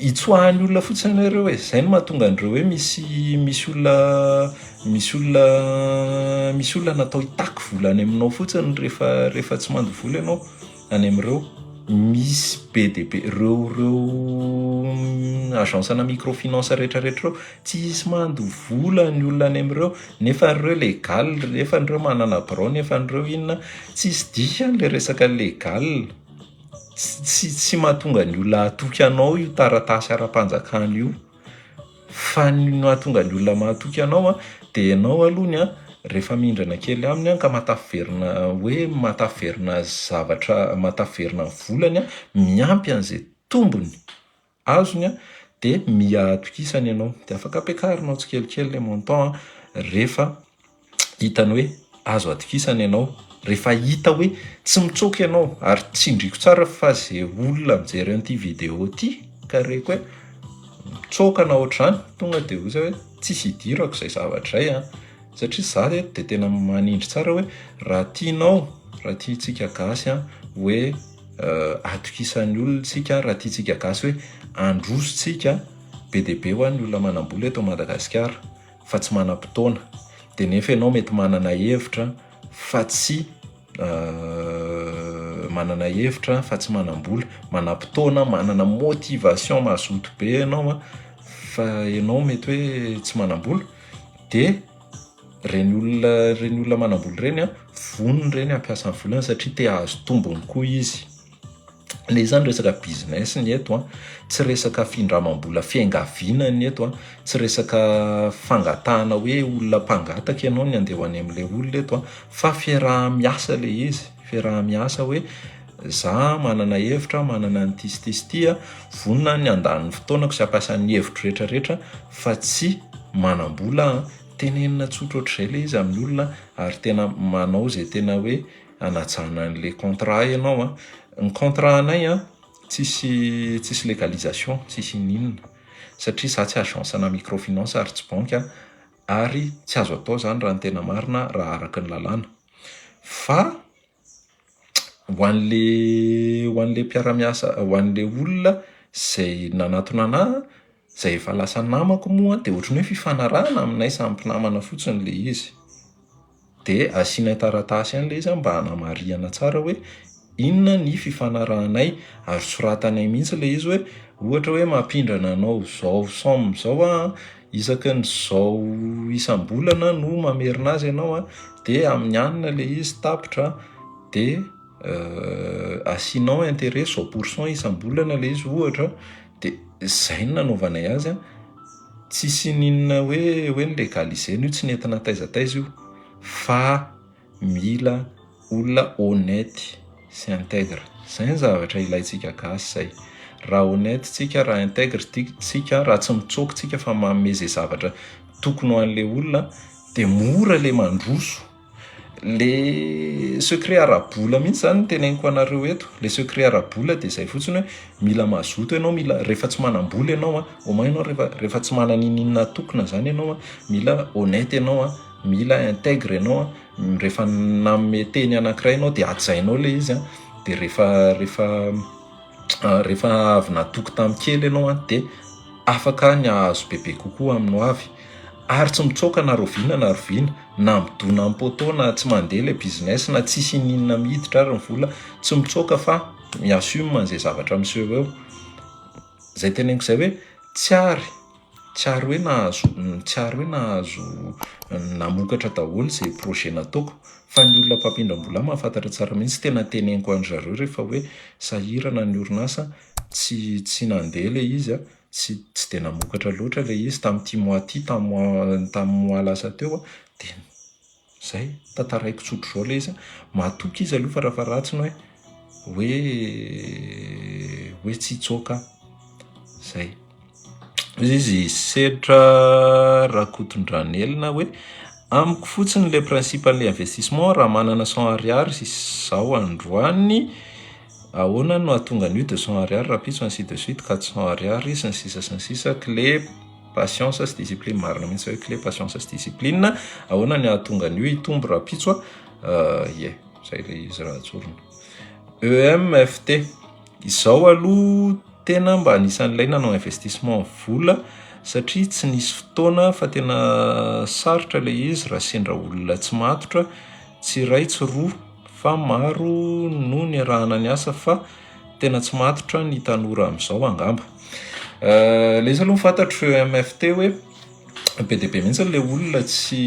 itsoahan'ny olona fotsiny nareo zay no mahatonga andreo hoe misy olona natao hitaky vola any aminao fotsiny rehefa tsy mando vola ianao any amin'ireo. Misy be dia be reo agencena microfinance rehetrarehetra reo tsy hisy mando vola ny olona any amin'ireo nefa an'ireo legal, nefa an'ireo manana birao, nefa an'ireo inona tsy hisy dikany le resaka legal. Tsy mahatonga ny olona atoky anao io taratasy ara-panjakana io fa ny mahatonga ny olona mahatoky anao dia ianao alohany rehefa mindrana kely aminy ka matafiverina hoe matafiverina zavatra matafiverina volany miampy an'izay tombony azony dia miatokisany ianao dia afaka ampiakarinao tsikelikely le montant rehefa hitany hoe azo atokisany ianao rehefa hita hoe tsy mitsoka ianao ary tsindriko tsara fa zay olona mijery an'ity video ty ka reko hoe mitsoka na ohatrany tonga dia oza hoe tsisy hidirako izay zavatra izay satria za dia tena manindry tsara hoe raha tiantsika gasy hoe atokisan'ny olona tsika raha tiantsika gasy hoe androsotsika be dia be ho an'ny olona manam-bola eto Madagasikara fa tsy manam-potoana dia nefa ianao mety manana hevitra fa tsy manam-bola, manam-potoana, manana motivation mazoto be ianao fa ianao mety hoe tsy manam-bola dia reny olona manam-bola reny vonony reny ampiasa ny volany satria te hahazo tombony koa izy. Le zany resaka business ny eto tsy resaka findramam-bola fiangaviana ny eto tsy resaka fangatahana hoe olona mpangataka ianao ny andeha ho any amin'ilay olona eto fa fiaraha-miasa le izy, fiaraha-miasa hoe za manana hevitra, manana ny tisitisitia, vonona ny andaniny fotoanako sy ampiasan'ny hevitro rehetrarehetra fa tsy manam-bola tenenina tsotra ohatr'izay le izy amin'ny olona ary tena manao zay tena hoe anajanana an'le contrat ianao ny contrat anay tsisy légalisation, tsisy ninona satria za tsy agencena microfinance ary tsy banky ary tsy azo atao zany raha ny tena marina raha araka ny lalàna fa ho an'le mpiara-miasa ho an'le olona zay nanatona anahy zay efa lasa namako moa dia ohatrany hoe fifanarahana aminay samy mpinamana fotsiny le izy dia asiana taratasy an'le izy mba hanamariana tsara hoe inona ny fifanarahanay ary soratanay mihitsy le izy hoe ohatra hoe mampindrana anao zao somme zao isaky ny zao isam-bolana no mamerina azy ianao dia amin'ny anina le izy tapitra dia asianao intérêt 100% isam-bolana le izy ohatra dia zay no nanaovanay azy tsisy ninona hoe nilégalisena io tsy nentina taizataiza io fa mila olona honnête sy intègre zay ny zavatra ilaitsika gasy zay raha honnête tsika raha intègre tsika raha tsy mitsoka tsika fa manome zay zavatra tokony ho an'le olona dia mora le mandroso le secret ara-bola mihitsy zany teneniko anareo eto le secret ara-bola dia zay fotsiny hoe mila mazoto ianao mila rehefa tsy manam-bola ianao au moins ianao rehefa tsy mananinina tokona zany ianao mila honnête ianao mila intègre ianao rehefa nanome teny anankiray ianao dia ajainao le izy dia rehefa avy natoky tamin'ny kely ianao dia afaka ny ahazo bebe kokoa aminao avy ary tsy mitsoka na roviana na midona amin'ny poto na tsy mandeha le business na tsisy ninona miditra ary ny vola tsy mitsoka fa miassume an'izay zavatra miseho eo zay teneniko zay hoe tsy ary hoe nahazo namokatra daholo zay projet nataoko fa ny olona mpampindram-bola mahafantatra tsara mihitsy tena teneniko an zareo rehefa hoe sahirana ny orinasa tsy nandeha le izy tsy dia namokatra loatra le izy tamin'ity mois ty tamin'ny mois lasa teo dia zay tantaraiko tsotro zao le izy mahatoky izy aloha farafaratsiny hoe tsy hitsoka zay izy sedra rakotondranelina hoe amiko fotsiny le principal investissement raha manana 100 ariary sy zao androany ahoana no ahatonga an'io 200 ariary raha pitso ainsi de suite 400 ariary sy ny sisa clé patience sy discipline marina mihitsy hoe clé patience sy discipline ahoana ny ahatonga an'io hitombo raha pitso zay le izy raha tsorina EMFT izao aloha tena mba anisan'ilay nanao investissement vola satria tsy nisy fotoana fa tena sarotra le izy raha sendra olona tsy matotra tsy ray tsy roa fa maro no ny arahana ny asa fa tena tsy matotra ny tanora amin'izao angamba le izy aloha mifantatro EMFT hoe be dia be mihitsy le olona tsy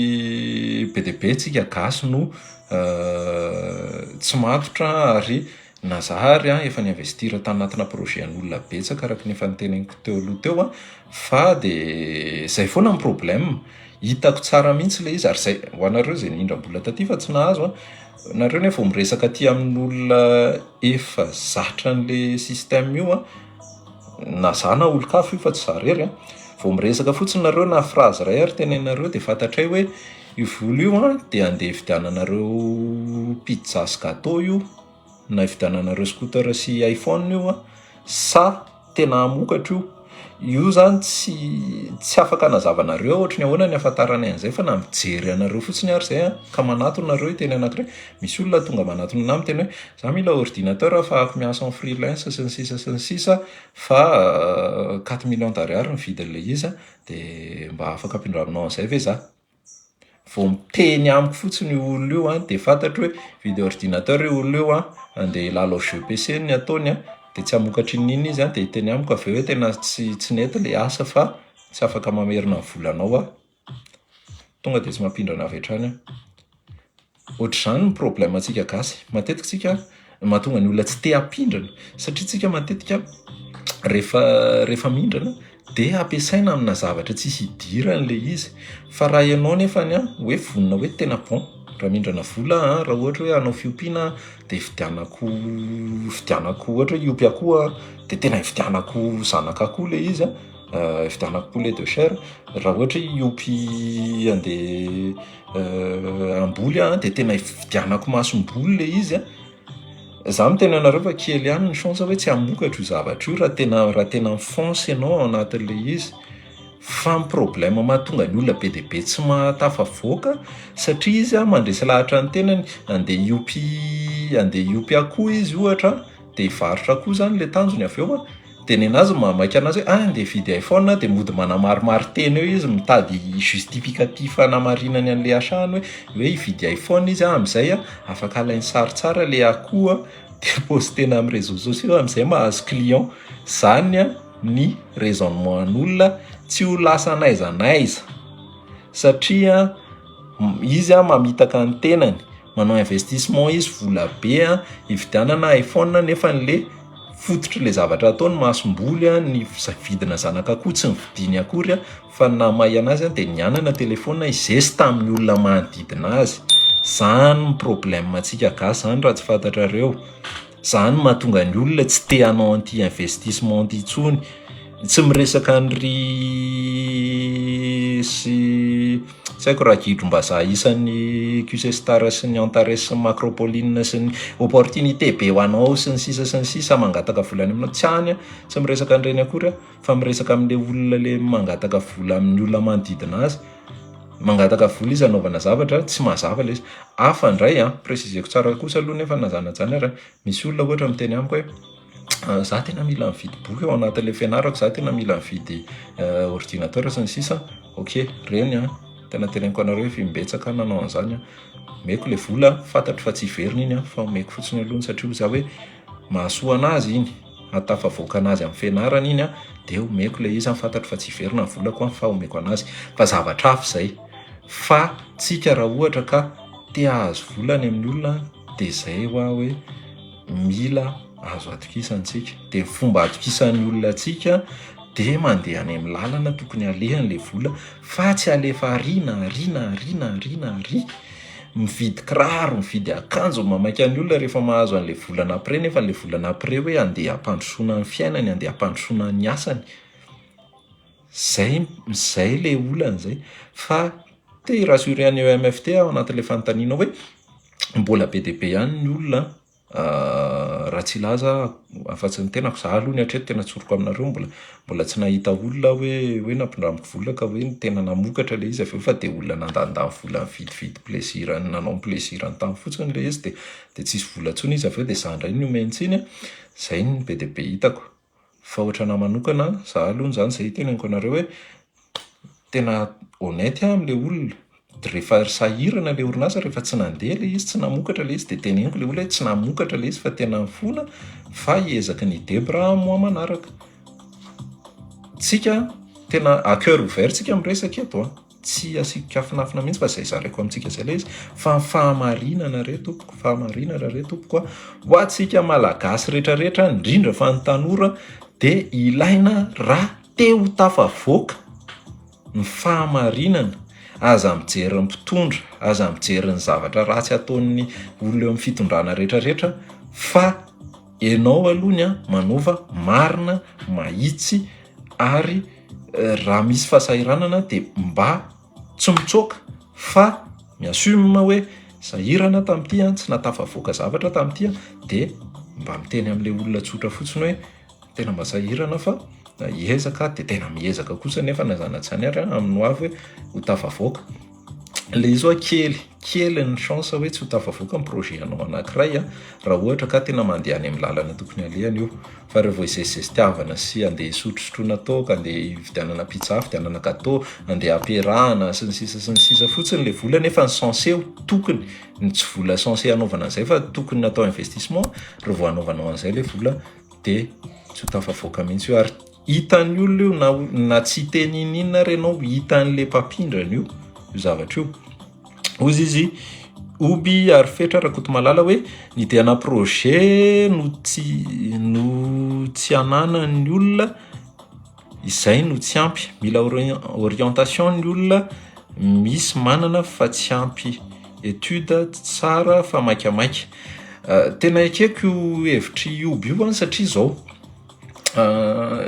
be dia be tsika gasy no tsy matotra ary na zahary efa niinvestira tanatina projet an'olona betsaka araka ny efa niteneniko teo aloha teo fa de zay foana ny problème hitako tsara mihitsy le izy ary zay ho anareo zay indra-bola taty fa tsy nahazo nareo nefa miresaka aty amin'olona efa zatra an'le système io na za na olo-kafo io fa tsy za rery vao miresaka fotsiny nareo na phrase ray ary tenenareo de fantatray hoe io vola io de andeha vidiananareo pizza sy gâteau io na vidiananareo scooter sy iPhone io sa tena amokatra io zany tsy afaka nazavanareo ohatra ny ahoana ny afatarany an'izay fa na mijery anareo fotsiny ary zay ka manatona nareo iteny anankiray misy olona tonga manatona anahy miteny hoe za mila ordinateur fa afaka miasa en freelance sy ny sisa fa 4 millions d'ariary ny vidin'le izy de mba afaka apindraminao an'izay ve za vao miteny amiko fotsiny olo io de fantatro hoe video ordinateur io olo io andeha lalo jeu PC ny ataony de tsy amokatry nini izy de iteny amiko aveo hoe tena tsy nety le asa fa tsy afaka mamerina ny volanao tonga de tsy mampindrana avy hatrany ohatr'izany ny problème antsika gasy matetika tsika mahatonga ny olona tsy te hampindrana satria tsika matetika rehefa mindrana de ampiasaina amina zavatra tsisy idiran'le izy fa raha ianao nefa hoe vonina hoe tena bon raha mindrana vola raha ohatra hoe anao fiompiana de vidianako ohatra hoe iompy akoho de tena vidianako zanaka akoho le izy vidianako poulet de chair raha ohatra iompy andeha amboly de tena vidianako masomboly le izy za miteny anareo fa kely ihany ny chance hoe tsy hamokatra io zavatra io raha tena mifonce ianao anatin'le izy fa ny problème mahatonga ny olona be de be tsy matafavoaka satria izy mandresy lahatra ny tenany andeha iompy akoho izy ohatra de hivarotra akoho zany le tanjony aveo de ny anazy mamaky anazy hoe andeha vidy iPhone de mody manamarimary teny eo izy mitady justificatif anamarinany an'le asahany hoe hividy iPhone izy am'izay afaka alainy sary tsara le akoho de postena amin'ny réseaux sociaux am'izay mahazo client zany ny raisonnement an'olona tsy ho lasa naizanaiza satria izy mamitaka ny tenany manao investissement izy vola be hividianana iPhone nefa n'le fototra le zavatra ataony masomboly ny vidina zanaka akoho tsy nividiny akory fa namay anazy de nianana telefona izesta amin'ny olona manodidina azy zany ny problème antsika gasy zany raha tsy fantatrareo zany mahatonga ny olona tsy te hanao anty investissement anty intsony tsy miresaka an'ry sy haiko raha gidrom-bazaha isan'ny QC Star sy ny Antares sy ny Macropoline sy ny opportunité be ho anao sy ny sisa mangataka vola any aminao tsy hany tsy miresaka an'ireny akory fa miresaka amin'le olona le mangataka vola amin'ny olona manodidina azy mangataka vola izy anaovana zavatra tsy mazava le izy indray préciseko tsara kosa aloha nefa nazanajany ary misy olona ohatra miteny amiko hoe za tena mila mividy boky ao anatin'le fianarako za tena mila mividy ordinateur sy ny sisa ok reny tena teneniko anareo fimbetsaka nanao an'izany meko le vola fantatro fa tsy iverina iny fa meko fotsiny alohany satria za hoe mahasoa anazy iny atafavoaka anazy amin'ny fianarana iny de omeko le izy fantatro fa tsy iverina ny volako fa omeko anazy fa zavatra hafa zay fa tsika raha ohatra ka te hahazo vola any amin'ny olona de zay hoe mila azo atokisantsika de fomba atokisan'ny olona atsika de mandeha any amin'ny lalana tokony alehan'le vola fa tsy alefa ary mividy kiraro mividy akanjo mamaky an'ny olona rehefa mahazo an'le volana après nefa le volana après hoe andeha ampandrosoana ny fiainany andeha ampandrosoana ny asany zay le olana zay fa te irassurean'ny EMFT ao anatin'le fanontaniana hoe mbola be de be ihany ny olona raha tsy laza afa-tsy ny tenako za aloha ny hatreto tena tsoroko aminareo mbola tsy nahita olona hoe nampindramiko vola ka hoe tena namokatra le izy aveo fa de olona nandanindany vola mividividy plaisir nanao plaisir ny tany fotsiny le izy de tsisy vola ntsony izy aveo de za indray ny omentsiny zay ny be de be hitako fa ohatrana manokana za aloha zany zay teneniko anareo hoe tena honnête amin'le olona rehefa sahirana le orinasa rehefa tsy nandeha le izy tsy namokatra le izy de teneniko le olona hoe tsy namokatra le izy fa tena mifona fa hiezaka ny debra mois manaraka tsika tena à cœur ouvert tsika miresaka eto tsy asika finafina mihitsy fa zay zaraiko amintsika zay le izy fa fahamarinana re tompoko, fahamarinana re tompoko ho atsika malagasy rehetrarehetra indrindra fa ny tanora dia ilaina raha te ho tafavoaka ny fahamarinana, aza mijery ny mpitondra, aza mijery ny zavatra ratsy ataon'ny olona eo amin'ny fitondrana rehetrarehetra, fa ianao alohany manova marina, mahitsy ary raha misy fahasahiranana dia mba tsy mitsoaka fa miassume hoe sahirana tamin'ity tsy natafavoaka zavatra tamin'ity dia mba miteny amin'ilay olona tsotra fotsiny hoe tena mba sahirana fa hiezaka dia tena miezaka kosa nefa nazanatsy any ary amin'ny avy hoe ho tafavoaka. Le izy hoe kely ny chance hoe tsy ho tafavoaka ny projet anao anankiray raha ohatra ka tena mandeha any amin'ny lalana tokony alehany io. Fa rehefa izay sy andeha sotrosotroina toka, andeha vidianana pizza, vidianana gâteau, andeha ampiarahana sy ny sisa fotsiny le vola nefa ny censé tokony ny tsy vola censé anaovana an'izay fa tokony natao investissement, rehefa vao anaovanao an'izay le vola dia tsy ho tafavoaka mihitsy io ary hitan'ny olona io na tsy teny inona renao hitan'le mpampindrana io zavatra io. Ozy izy oby ary fetra rakoto malala hoe nidehana projet no tsy ananany olona, izay no tsy ampy, mila orientation ny olona, misy manana fa tsy ampy étude tsara fa maikamaika. Tena ekeko hevitry oby io satria zao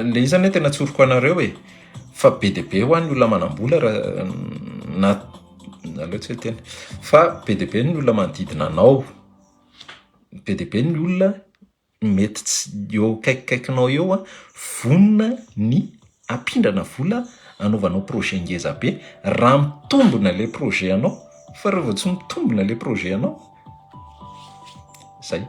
le izany tena tsoroko anareo fa be dia be ho an'ny olona manambola fa be dia be ny olona manodidina anao, be dia be ny olona mety tsy eo kaikikaikinao eo vonona ny ampindrana vola anaovanao projet ngeza be raha mitombona le projet anao, fa rehefa tsy mitombona le projet anao zay.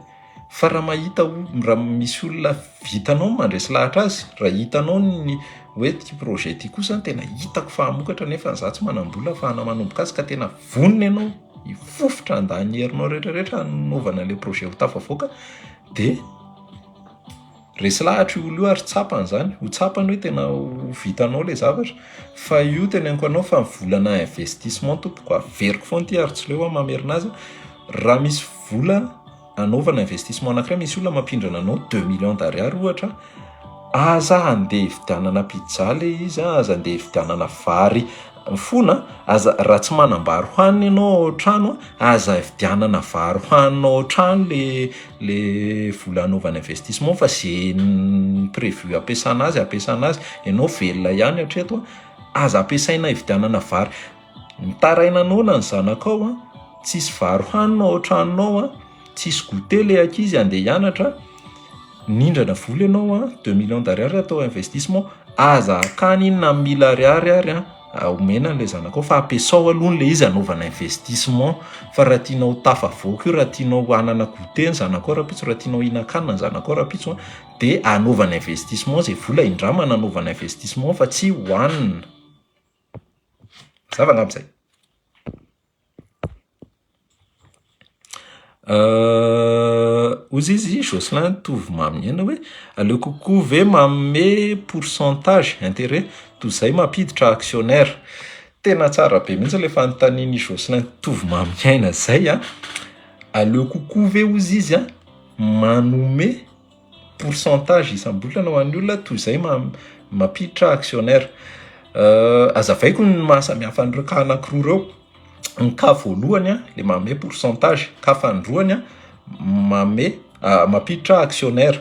Fa raha mahita raha misy olona vitanao mandresy lahatra azy, raha hitanao ny hoe ty projet ty kosa tena hitako fahamokatra nefa za tsy manambola fa manomboka azy ka tena vonona ianao hifofotra andany herinao rehetrarehetra hanaovana le projet ho tafavoaka dia resy lahatra io olo io ary tsapany zany, ho tsapany hoe tena ho vitanao le zavatra. Fa io teneniko anao fa volana investissement tompoko, averiko foana ty ary tsy leo mamerina azy, raha misy vola anaovana investissement anankiray, misy olona mampindrana anao 2 millions d'ariary ohatra, aza andeha vidianana pizza le izy, aza andeha vidianana vary fona, aza raha tsy manambary hoanina ianao ao trano, aza vidianana vary hoaninao ao trano le vola anaovana investissement fa zay prévu ampiasana azy ianao velona ihany hatreto, aza ampiasaina hividianana vary. Mitaraina anao ny zanakao tsisy vary hoaninao ao tranonao, tsisy goûter le ankizy andeha hianatra, nindrana vola ianao 2 millions d'ariary atao investissement, aza akany na 1000 ariary ary omena le zanakao fa ampiasao aloha le izy anaovana investissement. Fa raha tianao tafavoaka io, raha tianao hanana goûter ny zanakao rapitso, raha tianao hinan-kanina ny zanakao rapitso dia anaovana investissement, zay vola indramana anaovana investissement fa tsy hohanina. Zava angamba zay. Ozy izy Jocelyn tovomamy ena hoe aleo kokoa ve manome pourcentage intérêt toy izay mampiditra actionnaire. Tena tsara be mihitsy le fanontaniany Jocelyn tovomamy aina zay aleo kokoa ve ozy izy manome pourcentage isam-bolana ho an'ny olona toy izay mampiditra actionnaire. Azavaiko ny mahasamihafa an'ireo ka anankiroa ireo. Ny ka voalohany le manome pourcentage, ka fandroany mampiditra actionnaire.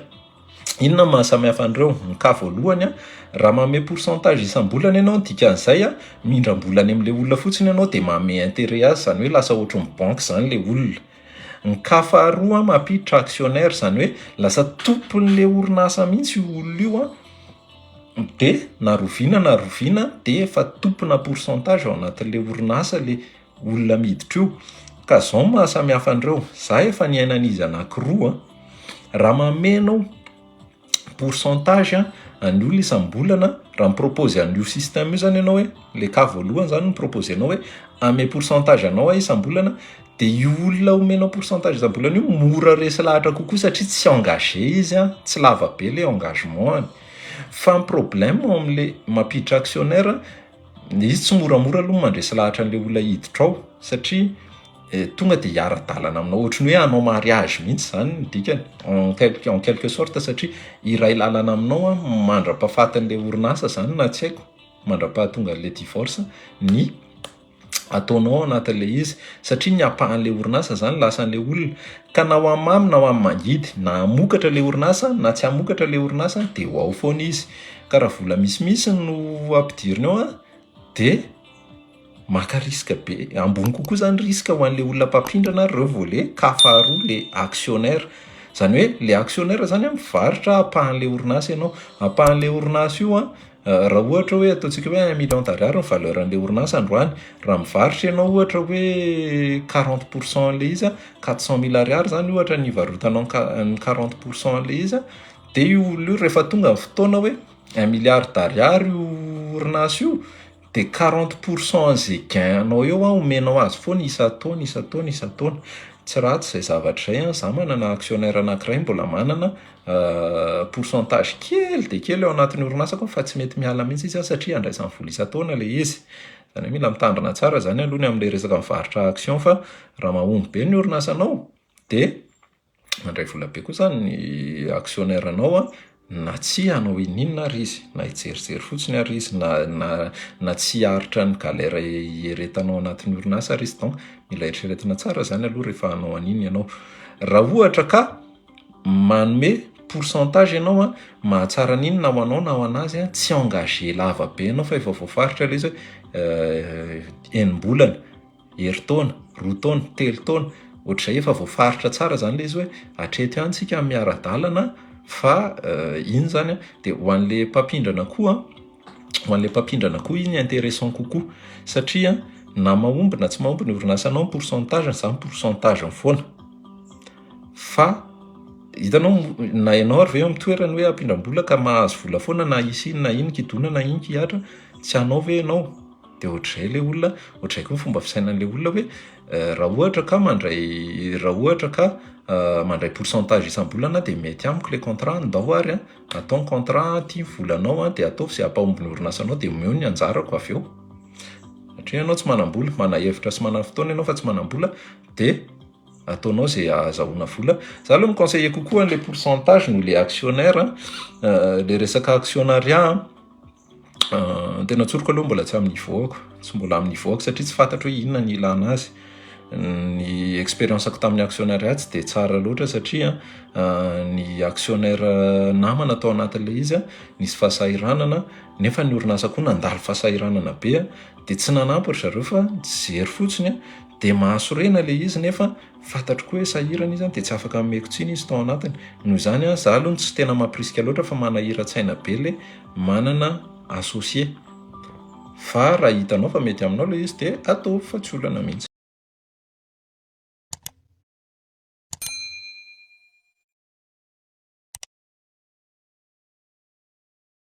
Inona mahasamihafa an'ireo? Ny ka voalohany raha manome pourcentage isam-bolana ianao, dikan'izay mindram-bolany amin'ilay olona fotsiny ianao dia manome intérêt azy, izany hoe lasa ohatran'ny banque zany le olona. Ny ka faharoa mampiditra actionnaire, izany hoe lasa tompon'ilay orinasa mihitsy io olona io dia na roviana dia efa tompona pourcentage ao anatin'ilay orinasa le olona miditra io. Ka zao mahasamihafa an'ireo. Za efa niainan'izy anankiroa, raha mamenao pourcentage any olona isam-bolana, raha mipropose an'io système io zany ianao hoe le ka voalohany zany miproposenao hoe ame pourcentage anao isam-bolana, dia io olona omenao pourcentage isam-bolana io mora resy lahatra kokoa satria tsy engagé izy, tsy lava be le engagement. Fa ny problème amin'le mampiditra actionnaire, izy tsy moramora aloha mandresy lahatra an'le olona hiditra ao satria tonga de hiara-dalana aminao, ohatry ny hoe anao mariage mihitsy zany ny dikany en quelque sorte, satria iray lalana aminao a mandra-pahafatin'le orinasa zany na tsy haiko mandra-pahatonga an'le divorce ny ataonao anatin'le izy, satria ny apahan'le orinasa zany lasan'le olona ka na ho amin'ny mamy na ho amin'ny mangidy, na hamokatra le orinasa na tsy hamokatra le orinasa de ho ao foana izy. Ka raha vola misimisy no ampidiriny ao a de maka risque be, ambony kokoa zany risque ho an'le olona mpapindrana reo vao le cas faharoa le actionnaire. Zany hoe le actionnaire zany mivarotra apahan'le orinasa ianao, apahan'le orinasa io a raha ohatra hoe ataontsika hoe 1 million d'ariary ny valeuran'le orinasa androany, raha mivarotra ianao ohatra hoe 40% le izy a, 400 000 ariary zany ohatra ny varotanao ny 40% le izy a, de io olona io rehefa tonga ny fotoana hoe 1 milliard d'ariary io orinasa io de 40% zay gain-nao eo a omenao azy foana isa-taona. Tsy ratsy zay zavatra zay. Za manana actionnaire anankiray mbola manana pourcentage kely de kely ao anatin'ny orinasako fa tsy mety miala mihitsy izy satria andraisany vola isa-taona le izy. Zany hoe mila mitandrina tsara zany aloha ny amin'le resaka mivarotra action, fa raha mahomby be ny orinasanao de mandray vola be kosa ny actionnaire anao a, na tsy hanao ininona ary izy, na hijerijery fotsiny ary izy, na tsy hiaritra ny galère ieretanao anatin'ny orinasa ary izy. Donc mila eritreretina tsara zany aloha rehefa hanao an'iny ianao. Raha ohatra ka manome pourcentage ianao a, mahatsara an'iny na ho anao na ho anazy a, tsy engagé lava be ianao fa efa voafaritra le izy hoe enim-bolana, herintaona, roa taona, telo taona, ohatr'izay efa voafaritra tsara zany le izy hoe hatreto ihany tsika miara-dalana. Fa iny zany a de ho an'le mpapindrana koa, iny intéressant kokoa satria na mahomby na tsy mahomby ny orinasanao, pourcentage zany pourcentage foana. Fa hitanao na ianao ary ve eo amin'ny toerany hoe ampindram-bola ka mahazo vola foana na isy iny na iny kidona na iny kihatra, tsy hanao ve ianao? De ohatr'izay le olona, ohatr'izay koa fomba fisainan'le olona hoe raha ohatra ka mandray pourcentage isam-bolana de mety amiko le contrat ndao ary a, atao ny contrat ty volanao a de ataovy zay ampahombony orinasanao de omeo ny anjarako avy eo. Satria ianao tsy manam-bola, mana-hevitra sy mana-fotoana ianao fa tsy manam-bola de ataonao zay ahazahoana vola. Za aloha mi-conseiller kokoa an'le pourcentage noho le actionnaire, le resaka actionnariat tena tsoriko aloha mbola tsy amin'ny nivoako, tsy mbola amin'ny nivoako satria tsy fantatro hoe inona ny ilana azy. Ny expérience-ako tamin'ny actionnariat tsy de tsara loatra satria ny actionnaire namana tao anatin'le izy a nisy fahasahiranana, nefa ny orinasa koa nandalo fahasahiranana be a, de tsy nanampy ry zareo fa jery fotsiny a, de mahasorena le izy nefa fantatro koa hoe sahirana izy a, de tsy afaka mameko tsiny izy tao anatiny. Noho izany a, za aloha tsy tena mampirisika loatra fa manahira-tsaina be le manana associé. Fa raha hitanao fa mety aminao le izy de ataovy fa tsy olana mihitsy.